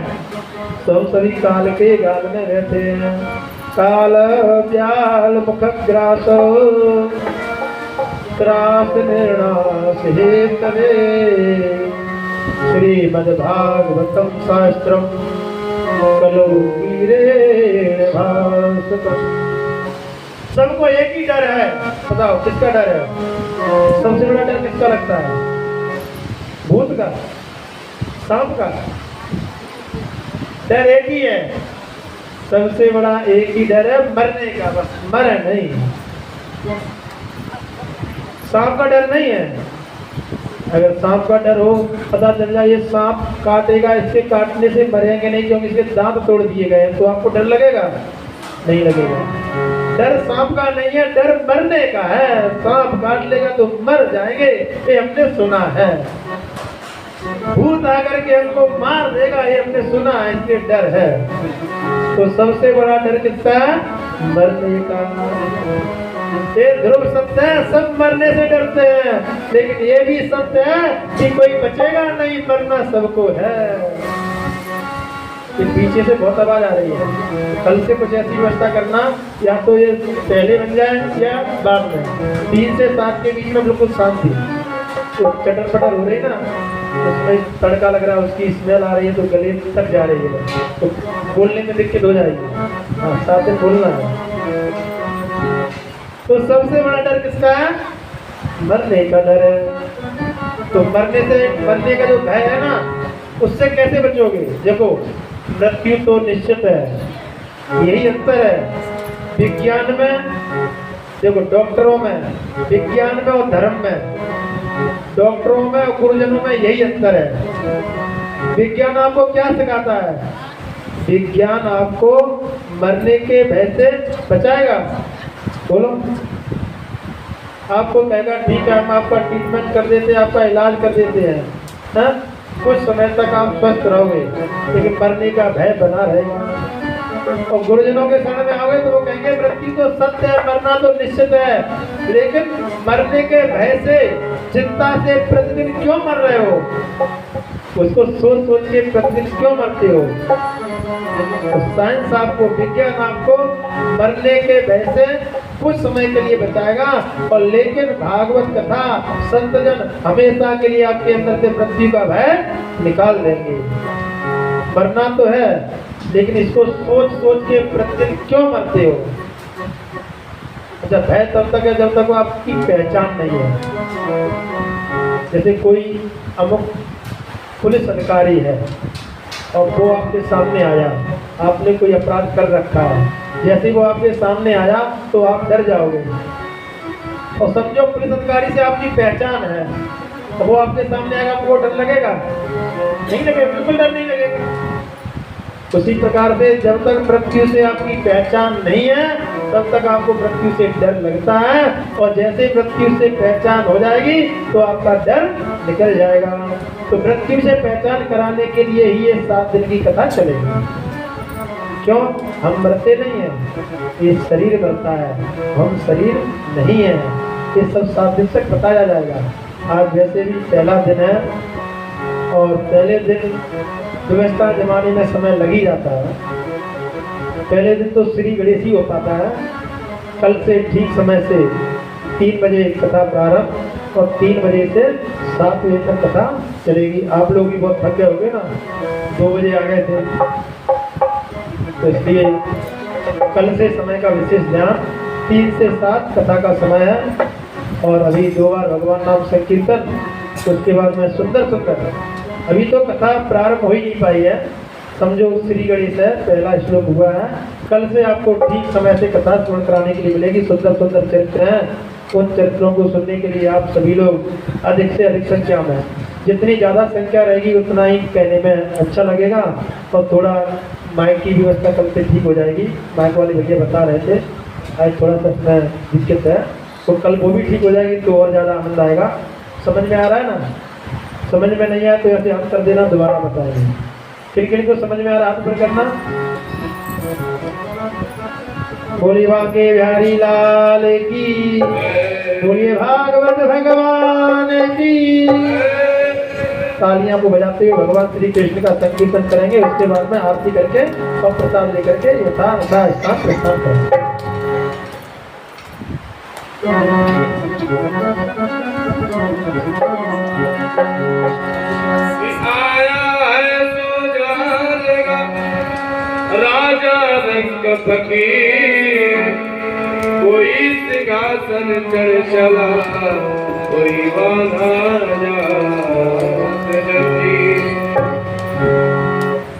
तो हम सभी काल के गाल में रहते हैं। काल व्याल मुख ग्रास त्रास निर्णास हेतवे श्रीमद्भागवतम शास्त्रम कलो वीरेण भास्कर। सबको एक ही डर है, बताओ किसका डर है? सबसे बड़ा डर किसका लगता है? भूत का, सांप का? डर एक ही है, सबसे बड़ा एक ही डर है, मरने का। बस मरे नहीं, सांप का डर नहीं है। अगर सांप का डर हो, पता चल जाए ये सांप काटेगा, इसके काटने से मरेंगे नहीं क्योंकि इसके दांत तोड़ दिए गए, तो आपको डर लगेगा? नहीं लगेगा। डर सांप का नहीं है, डर मरने का है। सांप काट लेगा तो मर जाएंगे, ये हमने सुना है। भूत आकर के हमको मार देगा, ये हमने सुना है, इसलिए डर है। तो सबसे बड़ा डर किसका है? मरने का। ये ध्रुव सत्य है, सब मरने से डरते हैं, लेकिन ये भी सत्य है कि कोई बचेगा नहीं, मरना सबको है। ये पीछे से बहुत आवाज आ रही है, कल से कुछ ऐसी व्यवस्था करना, या तो ये पहले बन जाए या बाद में। 3 से 7 के बीच में बिल्कुल शांति। तो चटर पटर हो रही ना, उसमें तड़का लग रहा है, उसकी स्मेल आ रही है, तो गले तक जा रही है, तो बोलने में दिक्कत हो जाएगी। हाँ, 7 दिन बोलना है। तो सबसे बड़ा डर किसका है? मरने का डर है। तो मरने का जो भय है ना, उससे कैसे बचोगे? देखो, मृत्यु तो निश्चित है, यही अंतर है विज्ञान में। देखो, डॉक्टरों में, विज्ञान में और धर्म में, डॉक्टरों में और गुरुजनों में यही अंतर है। विज्ञान आपको क्या सिखाता है? विज्ञान आपको मरने के भय से बचाएगा। बोलो, आपको कहेगा ठीक है, हम आपका ट्रीटमेंट कर देते हैं, आपका इलाज कर देते हैं, ना? कुछ समय तक आप स्वस्थ रहोगे, लेकिन मरने का भय बना रहेगा। और गुरुजनों के शरण में आओगे तो वो कहेंगे मृत्यु तो सत्य है, मरना तो निश्चित है, लेकिन मरने के भय से, चिंता से प्रतिदिन क्यों मर रहे हो? उसको सोच सोच के प्रतिदिन क्यों मरते हो? तो साइंस आपको, विज्ञान आपको मरने के भय से कुछ समय के लिए बचाएगा, और लेकिन भागवत कथा, संतजन हमेशा के लिए आपके अंदर से मृत्यु का भय निकाल देंगे। मरना तो है, लेकिन इसको सोच सोच के प्रतिदिन क्यों मरते हो? अच्छा, भय तब तक है जब तक वो आपकी पहचान नहीं है। जैसे कोई अमुक पुलिस अधिकारी है और वो आपके सामने आया, आपने कोई अपराध कर रखा है, जैसे वो आपके सामने आया तो आप डर जाओगे। और समझो पुलिस अधिकारी से आपकी पहचान है, तो वो आपके सामने आएगा, आपको डर लगेगा? नहीं लगेगा, बिल्कुल डर नहीं लगेगा। उसी प्रकार से जब तक मृत्यु से आपकी पहचान नहीं है, तब तक आपको मृत्यु से डर लगता है, और जैसे मृत्यु से पहचान हो जाएगी तो आपका डर निकल जाएगा। तो मृत्यु से पहचान कराने के लिए ही ये 7 दिन की कथा चलेगी। क्यों? हम मरते नहीं हैं, ये शरीर मरता है, हम शरीर नहीं है। ये सब 7 दिन तक बताया जाएगा। आज वैसे भी पहला दिन है, और पहले दिन व्यवस्था जमाने में समय लग ही जाता है। पहले दिन तो श्री गणेश ही हो पाता है। कल से ठीक समय से 3 बजे कथा प्रारंभ, और 3 बजे से 7 बजे तक कथा चलेगी। आप लोग भी बहुत थके होंगे ना, 2 बजे आ गए थे, तो इसलिए कल से समय का विशेष ध्यान। 3 से 7 कथा का समय है, और अभी 2 बार भगवान नाम संकीर्तन, उसके बाद में सुंदर सुंदर। अभी तो कथा प्रारंभ हो ही नहीं पाई है, समझो श्री गणेश है, पहला श्लोक हुआ है। कल से आपको ठीक समय से कथा श्रवण कराने के लिए मिलेगी। सुंदर सुंदर चरित्र हैं, उन चरित्रों को सुनने के लिए आप सभी लोग अधिक से अधिक संख्या में, जितनी ज़्यादा संख्या रहेगी उतना ही कहने में अच्छा लगेगा। और थोड़ा माइक की व्यवस्था कल से ठीक हो जाएगी। माइक वाले भैया बता रहे थे, आज थोड़ा सा इसमें दिक्कत है, तो कल वो भी ठीक हो जाएगी तो और ज़्यादा आनंद आएगा। समझ में आ रहा है ना? समझ में नहीं आया तो ऐसे हम कर देना, दोबारा बताएंगे। फिर किनको समझ में आ रहा हाथ पर करना। बोलिए बांके बिहारी लाल की, बोलिए भागवत भगवान की। तालियां को बजाते हुए भगवान श्री कृष्ण का संकीर्तन करेंगे। उसके बाद में आरती करके और प्रसाद लेकर के यथा स्थान प्रस्थान करेंगे। आया है सो जाएगा राजा रंग फकीर, कोई सिंहासन चढ़ चला कोई बाधा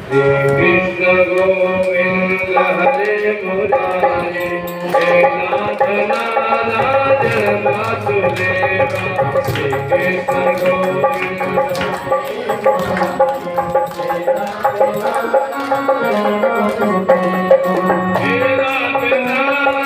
कृष्ण गोविंद हरे मुरारे, हे नाथ नारायण वासुदेवा, श्री कृष्ण गोविंद हे नाथ नारायण वासुदेवा, हे नाथ नारायण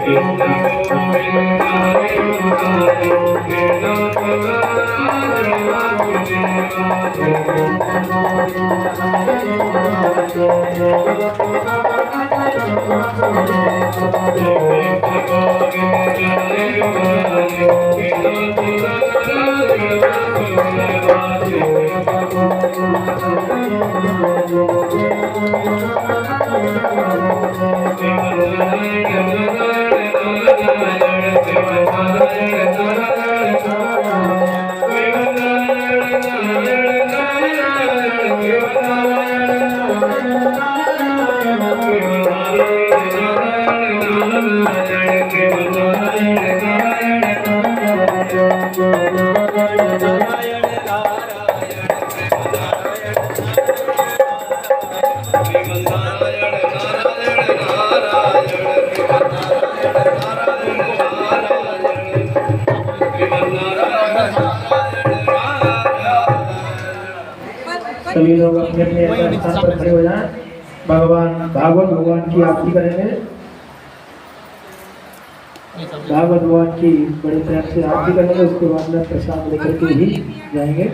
वासुदेवा। सभी लोग अपने अपने स्थान पर खड़े हो जाएं। भगवान भागवत भगवान की आरती करेंगे। भागवत भगवान की बड़े प्रेम से आरती करेंगे। उसके बाद में प्रसाद लेकर के ही जाएंगे।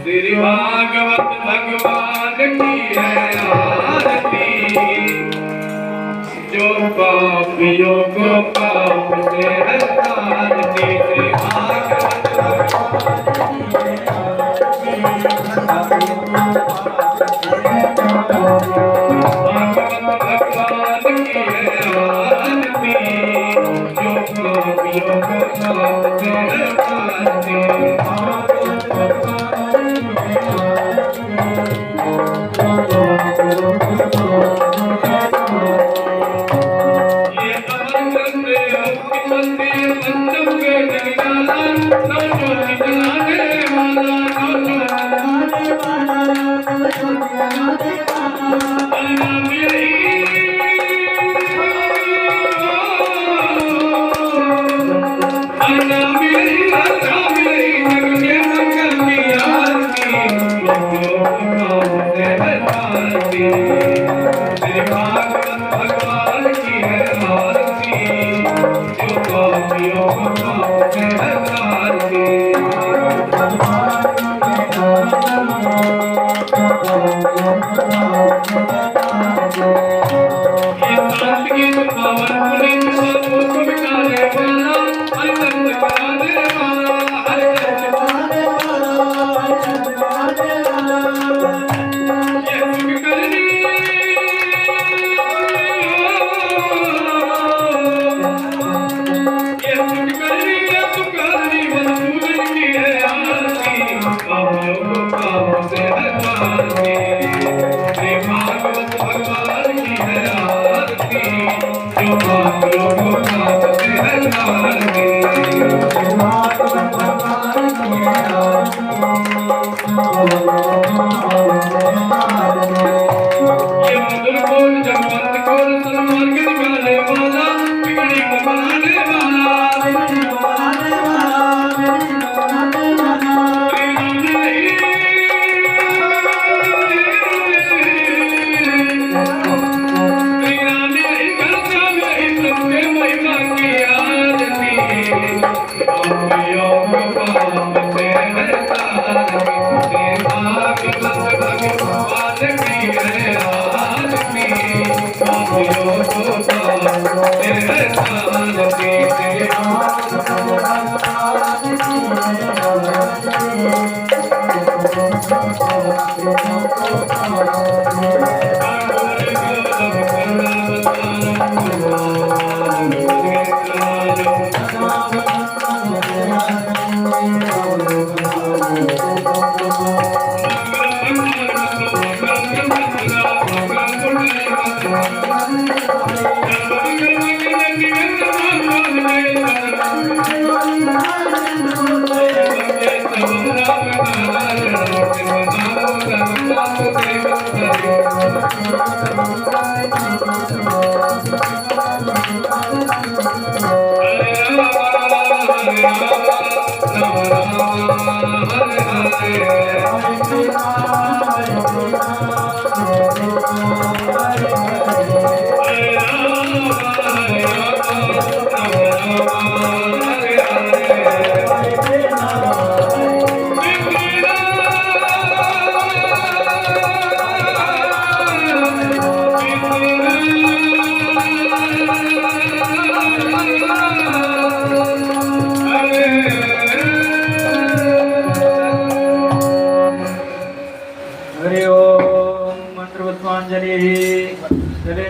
श्री भागवत भगवान की है आरती, जो पापियों को पाप से हटाती। श्री भागवत भगवान की है आरती, जो पापियों को पाप से हटाती।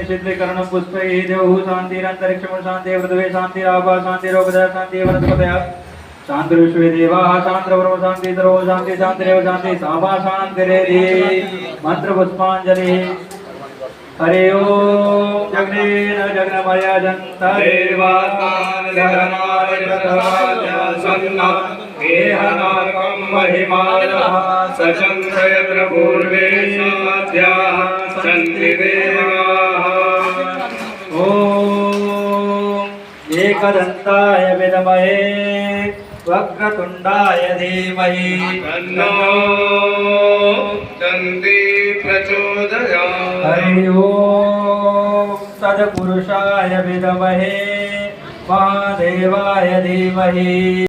सिद्धीकरण पुष्प देव शांतिरंतरिक्षम शांति पृथ्वी शांति आभा शांति रोगदय शांति वनस्पतय शांति विश्वे देवाः शांति ब्रह्म शांति सर्व शांति शांतिरेव शांति सामा शांतिरेधि मंत्र पुष्पांजलि हरे ओम जगनेन जगन्मय जंत देवातान सन्ना देहनाकं महिमानः सचन्द्र यत्र पूर्वे साध्याः सन्ति देवाः। ओम एकदन्ताय विद्महे वक्रतुण्डाय धीमहि तन्नो दन्ती प्रचोदयात्। हरि ओम सद्पुरुषाय विद्महे महादेवाय धीमहि